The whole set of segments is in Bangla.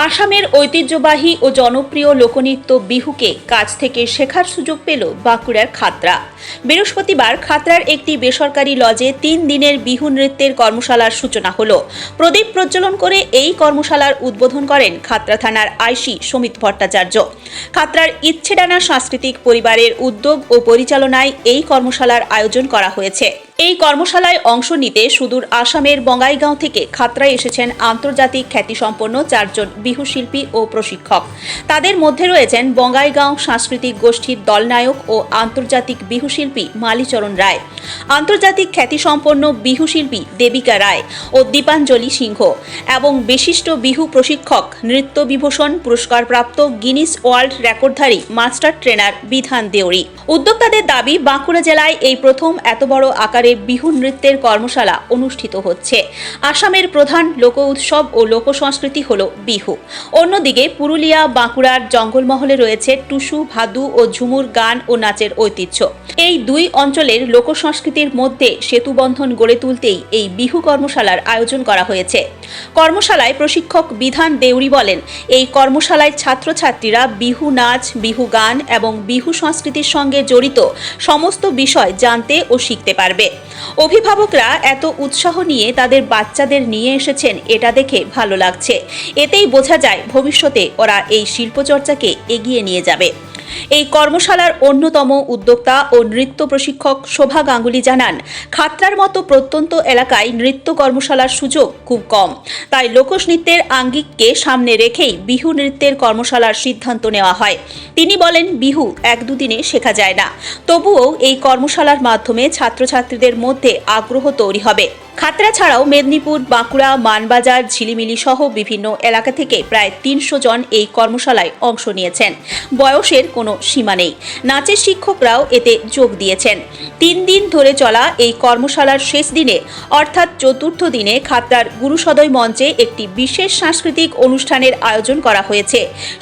আসামের ঐতিহ্যবাহী ও জনপ্রিয় লোকনৃত্য বিহুকে কাছ থেকে শেখার সুযোগ পেল বাঁকুড়ার খাতড়া। বৃহস্পতিবার খাতড়ার একটি বেসরকারি লজে ৩ দিনের বিহু নৃত্যের কর্মশালার সূচনা হলো। প্রদীপ প্রজ্বলন করে এই কর্মশালার উদ্বোধন করেন খাতড়া থানার আইসি সমিত ভট্টাচার্য। খাতড়ার ইচ্ছেডানা সাংস্কৃতিক পরিবারের উদ্যোগ ও পরিচালনায় এই কর্মশালার আয়োজন করা হয়েছে। এই কর্মশালায় অংশ নিতে সুদূর আসামের বঙ্গাইগাঁও থেকে খাতড়ায় এসেছেন আন্তর্জাতিক খ্যাতিসম্পন্ন 4 জন বিহু শিল্পী ও প্রশিক্ষক। তাদের মধ্যে রয়েছেন বঙ্গাইগাঁও সাংস্কৃতিক গোষ্ঠীর দলনায়ক ও আন্তর্জাতিক বিহু শিল্পী মালিচরণ রায়, আন্তর্জাতিক খ্যাতিসম্পন্ন বিহু শিল্পী দেবিকা রায় ও দীপাঞ্জলি সিংহ এবং বিশিষ্ট বিহু প্রশিক্ষক নৃত্য বিভূষণ পুরস্কারপ্রাপ্ত গিনিস ওয়ার্ল্ড রেকর্ডধারী মাস্টার ট্রেনার বিধান দেউরি। উদ্যোক্তাদের দাবি, বাঁকুড়া জেলায় এই প্রথম এত বড় আকারে বিহু নৃত্যের কর্মশালা অনুষ্ঠিত হচ্ছে। আসামের প্রধান লোক উৎসব ও লোক সংস্কৃতি হল বিহু। অন্যদিকে পুরুলিয়া, বাঁকুড়ার জঙ্গলমহলে রয়েছে টুসু, ভাদু ও ঝুমুর গান ও নাচের ঐতিহ্য। এই দুই অঞ্চলের লোক সংস্কৃতির মধ্যে সেতুবন্ধন গড়ে তুলতেই এই বিহু কর্মশালার আয়োজন করা হয়েছে। কর্মশালায় প্রশিক্ষক বিধান দেউরি বলেন, এই কর্মশালায় ছাত্রছাত্রীরা বিহু নাচ, বিহু গান এবং বিহু সংস্কৃতির সঙ্গে জড়িত সমস্ত বিষয় জানতে ও শিখতে পারবে। অভিভাবকরা এত উৎসাহ নিয়ে তাদের বাচ্চাদের নিয়ে এসেছেন, এটা দেখে ভালো লাগছে। এতেই বোঝা যায় ভবিষ্যতে ওরা এই শিল্পচর্চাকে এগিয়ে নিয়ে যাবে। এই কর্মশালার অন্যতম উদ্যোক্তা ও নৃত্য প্রশিক্ষক শোভা গাঙ্গুলি জানান, খাতড়ার মতো প্রত্যন্ত এলাকায় নৃত্য কর্মশালার সুযোগ খুব কম, তাই লোকনৃত্যের আঙ্গিককে সামনে রেখেই বিহু নৃত্যের কর্মশালার সিদ্ধান্ত নেওয়া হয়। তিনি বলেন, বিহু 1-2 দিনে শেখা যায় না, তবুও এই কর্মশালার মাধ্যমে ছাত্রছাত্রীদের মধ্যে আগ্রহ তৈরি হবে। খাতড়া ছাড়াও মেদিনীপুর, বাঁকুড়া, মানবাজার, ঝিলিমিলি সহ বিভিন্ন এলাকা থেকে প্রায় 300 জন এই কর্মশালায় অংশ নিয়েছেন। বয়সের কোনো সীমা নেই। নাচের শিক্ষকরাও এতে যোগ দিয়েছেন। 3 দিন ধরে চলা এই কর্মশালার শেষ দিনে অর্থাৎ চতুর্থ দিনে খাতড়ার গুরুসদয় মঞ্চে একটি বিশেষ সাংস্কৃতিক অনুষ্ঠানের আয়োজন করা হয়েছে।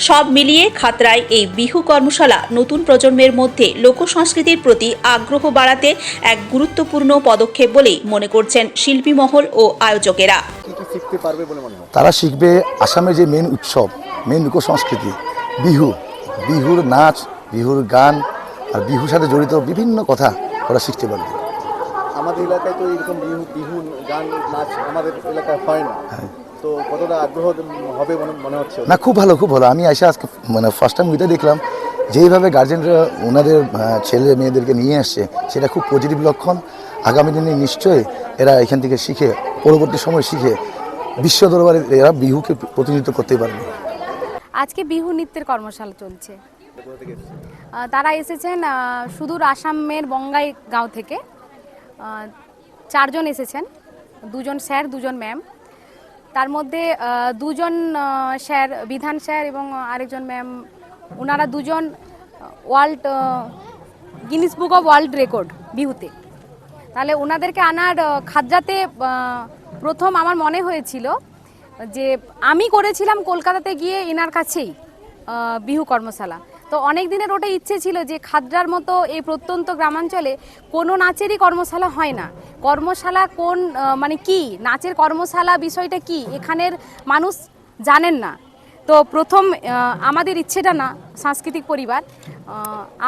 সব মিলিয়ে খাতড়ায় এই বিহু কর্মশালা নতুন প্রজন্মের মধ্যে লোকসংস্কৃতির প্রতি আগ্রহ বাড়াতে এক গুরুত্বপূর্ণ পদক্ষেপ বলেই মনে করছেন শিল্পী মহল ও আয়োজকেরা। তারা শিখবে আসামের যে মেন উৎসব, মেন লোকসংস্কৃতি বিহু, বিহুর নাচ, বিহুর গান আর বিহুর সাথে জড়িত বিভিন্ন কথা ওরা শিখতে পারবে। আমাদের এলাকায় তো এরকম বিহু গান নাচ আমাদের এলাকায় হয় না, তো কতটা আগ্রহ হবে মনে হচ্ছে? না, খুব ভালো, খুব ভালো। আমি এসে আজকে ফার্স্ট টাইম এটা দেখলাম, যেইভাবে গার্জেনরা ওনাদের ছেলে মেয়েদেরকে নিয়ে আসছে, সেটা খুব পজিটিভ লক্ষণ। আগামী দিনে নিশ্চয়ই এরা এখান থেকে শিখে, পরবর্তী সময় শিখে বিশ্ব দরবারে এরা বিহুকে প্রতিনিধিত্ব করতে পারবে। আজকে বিহু নৃত্যের কর্মশালা চলছে। তারা এসেছেন সুদূর আসামের বঙ্গাইগাঁও থেকে। 4 জন এসেছেন, 2 জন স্যার, 2 জন ম্যাম। তার মধ্যে 2 জন স্যার, বিধান স্যার এবং আরেকজন ম্যাম, ওনারা 2 জন Guinness book of world record বিহুতে। তাহলে ওনাদেরকে আনার খাতড়াতে প্রথম আমার মনে হয়েছিল যে আমি করেছিলাম কলকাতাতে গিয়ে এনার কাছেই বিহু কর্মশালা। তো অনেক দিনের ওটা ইচ্ছে ছিল যে খাতড়ার মতো এই প্রত্যন্ত গ্রামাঞ্চলে কোনো নাচেরই কর্মশালা হয় না। কর্মশালা কোন মানে কি, নাচের কর্মশালা বিষয়টা কি এখানের মানুষ জানেন না। তো প্রথম আমাদের ইচ্ছেটা না সাংস্কৃতিক পরিবার,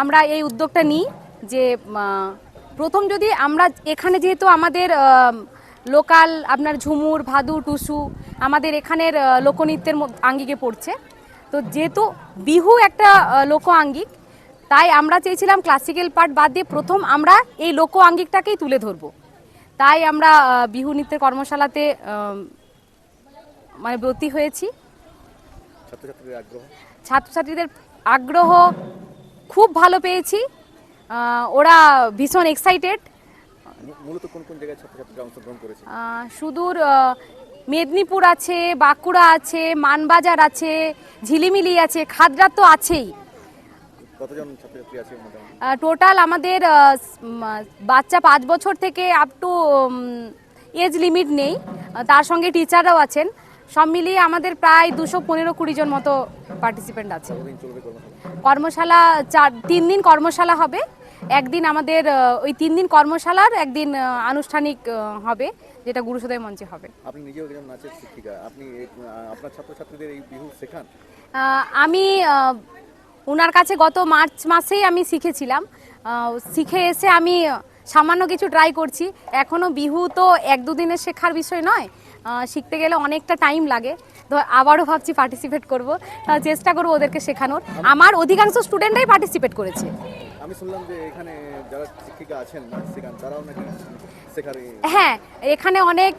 আমরা এই উদ্যোগটা নিই যে প্রথম যদি আমরা এখানে, যেহেতু আমাদের লোকাল আপনার ঝুমুর, ভাদু, টুসু আমাদের এখানের লোকনৃত্যের আঙ্গিকে পড়ছে, তো যেহেতু বিহু একটা লোক আঙ্গিক, তাই আমরা চেয়েছিলাম ক্লাসিক্যাল পার্ট বাদ দিয়ে প্রথম আমরা এই লোক আঙ্গিকটাকেই তুলে ধরব। তাই আমরা বিহু নৃত্যের কর্মশালাতে মানে ব্রতী হয়েছি। ছাত্রছাত্রীদের আগ্রহ খুব ভালো পেয়েছি, ওরা ভীষণ এক্সাইটেড। মূলত কোন কোন জায়গায় ছাত্রছাত্রীরা অংশগ্রহণ করেছে? সুদূর মেদিনীপুর আছে, বাঁকুড়া আছে, মানবাজার আছে, ঝিলিমিলি আছে, খাতড়া তো আছেই। কতজন ছাত্রছাত্রী আছে? টোটাল আমাদের বাচ্চা 5 বছর থেকে আপ টু এজ লিমিট নেই, তার সঙ্গে টিচাররাও আছেন। সব মিলিয়ে আমাদের প্রায় 215-20 জন মতো পার্টিসিপেন্ট আছে। কর্মশালা 3 দিন কর্মশালা হবে একদিন আমাদের ওই 3 দিন কর্মশালার একদিন আনুষ্ঠানিক হবে, যেটা গুরুসদয় মঞ্চে হবে। আপনি নিজেও একজন নাচের শিক্ষিকা, আপনি আপনার ছাত্রছাত্রীদের এই বিহু শেখান? আমি ওনার কাছে গত মার্চ মাসেই আমি শিখেছিলাম, শিখে এসে আমি সামান্য কিছু ট্রাই করছি। এখনও বিহু তো 1-2 দিনের শেখার বিষয় নয়, শিখতে গেলে অনেকটা টাইম লাগে। তো আবারও ভাবছি পার্টিসিপেট করব, চেষ্টা করব ওদেরকে শেখানোর। আমার অধিকাংশ স্টুডেন্টরাই পার্টিসিপেট করেছে। আমি শুনলাম যে এখানে যারা শিক্ষিকা আছেন নাচ শেখান, তারাও নাকি শেখারে। হ্যাঁ, এখানে অনেক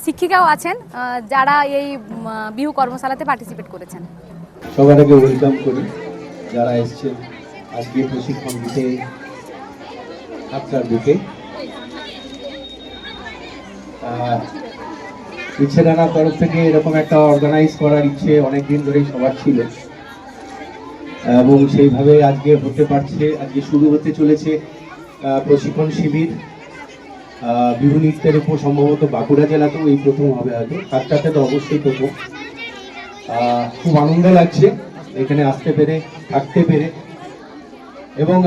শিক্ষিকাও আছেন যারা এই বিহু কর্মশালাতে পার্টিসিপেট করেছেন। সবাইকে ওয়েলকাম করি যারা এসছেন আজকে প্রশিক্ষণ দিতে খাতড়ার বুকে। ইচ্ছে রানার তরফ থেকে এরকম একটা অর্গানাইজ করার ইচ্ছে অনেকদিন ধরেই সবার ছিল এবং সেইভাবে আজকে হতে পারছে। আজকে শুরু হতে চলেছে প্রশিক্ষণ শিবির বিহু নৃত্যের উপর। সম্ভবত বাঁকুড়া জেলাতেও এই প্রথম হবে, হয়তো খাতড়াতে তো অবশ্যই প্রথম। খুব আনন্দ লাগছে এখানে আসতে পেরে, থাকতে পেরে, এবং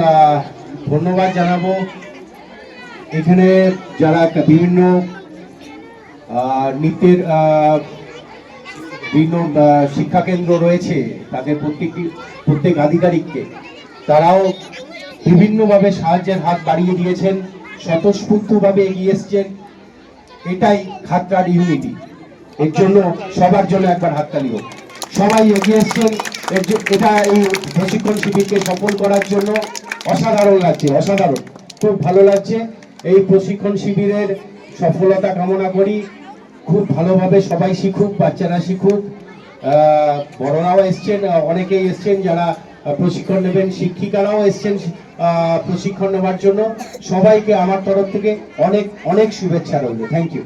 ধন্যবাদ জানাবো এখানে যারা বিভিন্ন নৃত্যের বিভিন্ন শিক্ষা কেন্দ্র রয়েছে তাদের প্রত্যেক আধিকারিককে। তারাও বিভিন্নভাবে সাহায্যের হাত বাড়িয়ে দিয়েছেন, স্বতঃস্ফূর্তভাবে এগিয়ে এসছেন। এটাই খাতড়ার ইউনিটি। এর জন্য সবার জন্য একবার হাততালি হোক। সবাই এগিয়ে এসছেন, এটা এই প্রশিক্ষণ শিবিরকে সফল করার জন্য। অসাধারণ লাগছে, অসাধারণ, খুব ভালো লাগছে। এই প্রশিক্ষণ শিবিরের সফলতা কামনা করি। খুব ভালোভাবে সবাই শিখুক, বাচ্চারা শিখুক, বড়রাও এসছেন, অনেকেই এসছেন যারা প্রশিক্ষণ নেবেন, শিক্ষিকারাও এসছেন প্রশিক্ষণ নেওয়ার জন্য। সবাইকে আমার তরফ থেকে অনেক অনেক শুভেচ্ছা রইল। Thank you.